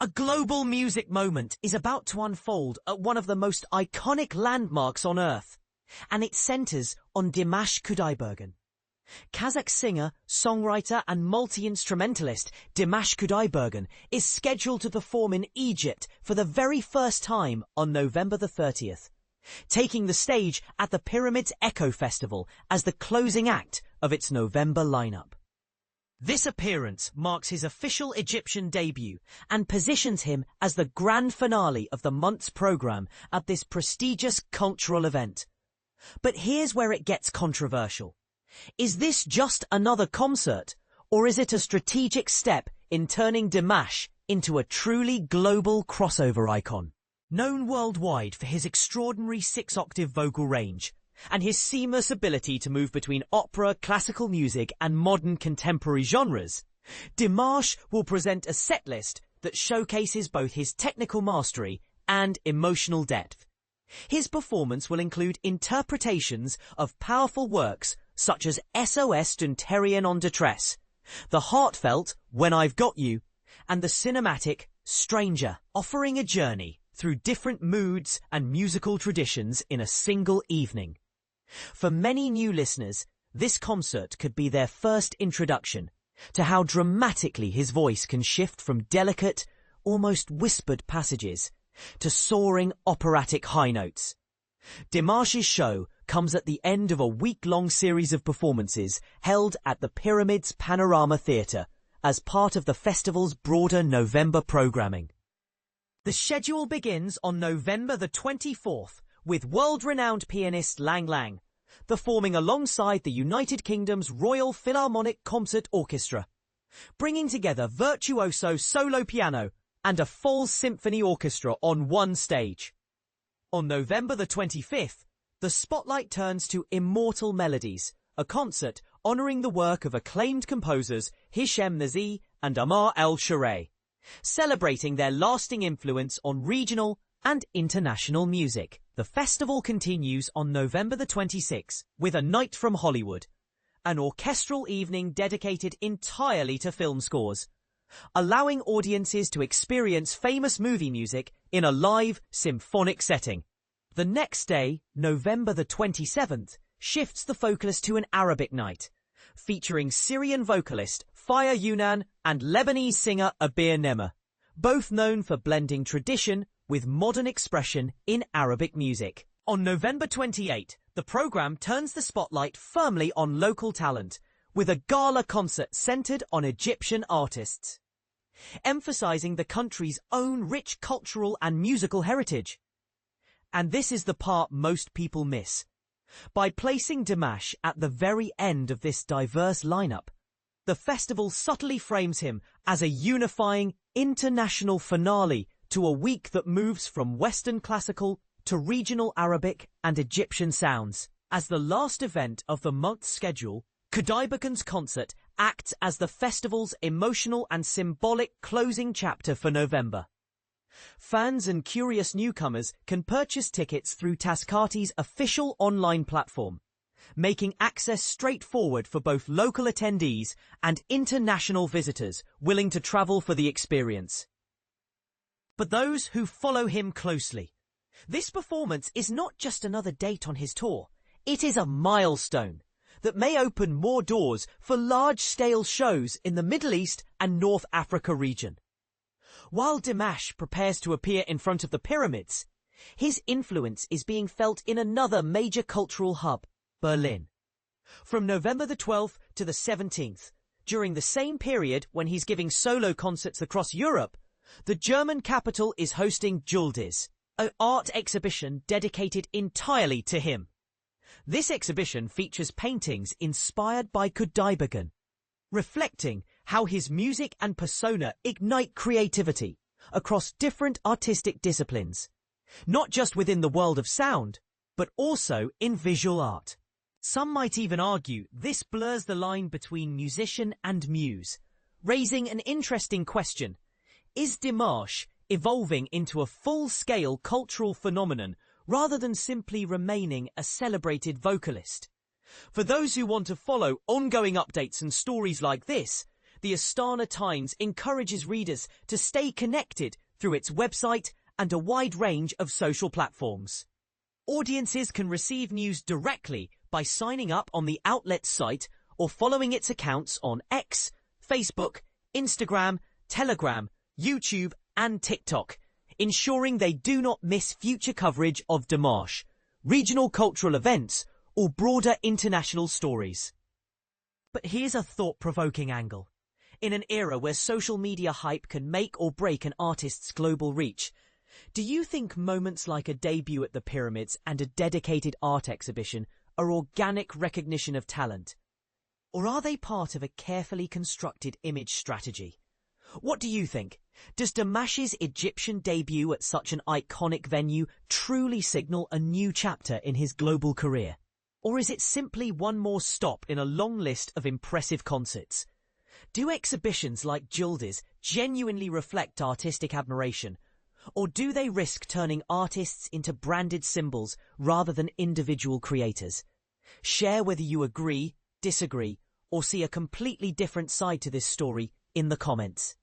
A global music moment is about to unfold at one of the most iconic landmarks on Earth, and it centers on Dimash Qudaibergen. Kazakh singer, songwriter and multi-instrumentalist Dimash Qudaibergen is scheduled to perform in Egypt for the very first time on November the 30th, taking the stage at the Pyramids Echo Festival as the closing act of its November lineup. This appearance marks his official Egyptian debut and positions him as the grand finale of the month's program at this prestigious cultural event. But here's where it gets controversial. Is this just another concert, or is it a strategic step in turning Dimash into a truly global crossover icon? Known worldwide for his extraordinary six-octave vocal range, and his seamless ability to move between opera, classical music and modern contemporary genres, Dimash will present a setlist that showcases both his technical mastery and emotional depth. His performance will include interpretations of powerful works such as S.O.S. Dunterian en Détresse, the heartfelt When I've Got You, and the cinematic Stranger, offering a journey through different moods and musical traditions in a single evening. For many new listeners, this concert could be their first introduction to how dramatically his voice can shift from delicate, almost whispered passages to soaring operatic high notes. Dimash's show comes at the end of a week-long series of performances held at the Pyramids Panorama Theater as part of the festival's broader November programming. The schedule begins on November the 24th with world-renowned pianist Lang Lang performing alongside the United Kingdom's Royal Philharmonic Concert Orchestra, bringing together virtuoso solo piano and a full symphony orchestra on one stage. On November the 25th, the spotlight turns to Immortal Melodies, a concert honouring the work of acclaimed composers Hichem Nazi and Amar El-Sharai, celebrating their lasting influence on regional and international music. The festival continues on November the 26th with A Night from Hollywood, an orchestral evening dedicated entirely to film scores, allowing audiences to experience famous movie music in a live symphonic setting. The next day, November the 27th, shifts the focus to an Arabic night, featuring Syrian vocalist Faia Younan and Lebanese singer Abeer Nehme, both known for blending tradition with modern expression in Arabic music. On November 28, the program turns the spotlight firmly on local talent, with a gala concert centered on Egyptian artists, emphasizing the country's own rich cultural and musical heritage. And this is the part most people miss. By placing Dimash at the very end of this diverse lineup, the festival subtly frames him as a unifying international finale to a week that moves from Western classical to regional Arabic and Egyptian sounds. As the last event of the month's schedule, Qudaibergen's concert acts as the festival's emotional and symbolic closing chapter for November. Fans and curious newcomers can purchase tickets through Tascati's official online platform, making access straightforward for both local attendees and international visitors willing to travel for the experience. But those who follow him closely, this performance is not just another date on his tour. It is a milestone that may open more doors for large-scale shows in the Middle East and North Africa region. While Dimash prepares to appear in front of the pyramids, his influence is being felt in another major cultural hub, Berlin. From November the 12th to the 17th, during the same period when he's giving solo concerts across Europe, the German capital is hosting JULDYZ, an art exhibition dedicated entirely to him. This exhibition features paintings inspired by Qudaibergen, reflecting how his music and persona ignite creativity across different artistic disciplines, not just within the world of sound, but also in visual art. Some might even argue this blurs the line between musician and muse, raising an interesting question. Is Dimash evolving into a full-scale cultural phenomenon rather than simply remaining a celebrated vocalist? For those who want to follow ongoing updates and stories like this, the Astana Times encourages readers to stay connected through its website and a wide range of social platforms. Audiences can receive news directly by signing up on the outlet's site or following its accounts on X, Facebook, Instagram, Telegram, YouTube and TikTok, ensuring they do not miss future coverage of Dimash, regional cultural events or broader international stories. But here's a thought-provoking angle. In an era where social media hype can make or break an artist's global reach, do you think moments like a debut at the Pyramids and a dedicated art exhibition are organic recognition of talent? Or are they part of a carefully constructed image strategy? What do you think? Does Dimash's Egyptian debut at such an iconic venue truly signal a new chapter in his global career? Or is it simply one more stop in a long list of impressive concerts? Do exhibitions like JULDYZ genuinely reflect artistic admiration? Or do they risk turning artists into branded symbols rather than individual creators? Share whether you agree, disagree, or see a completely different side to this story in the comments.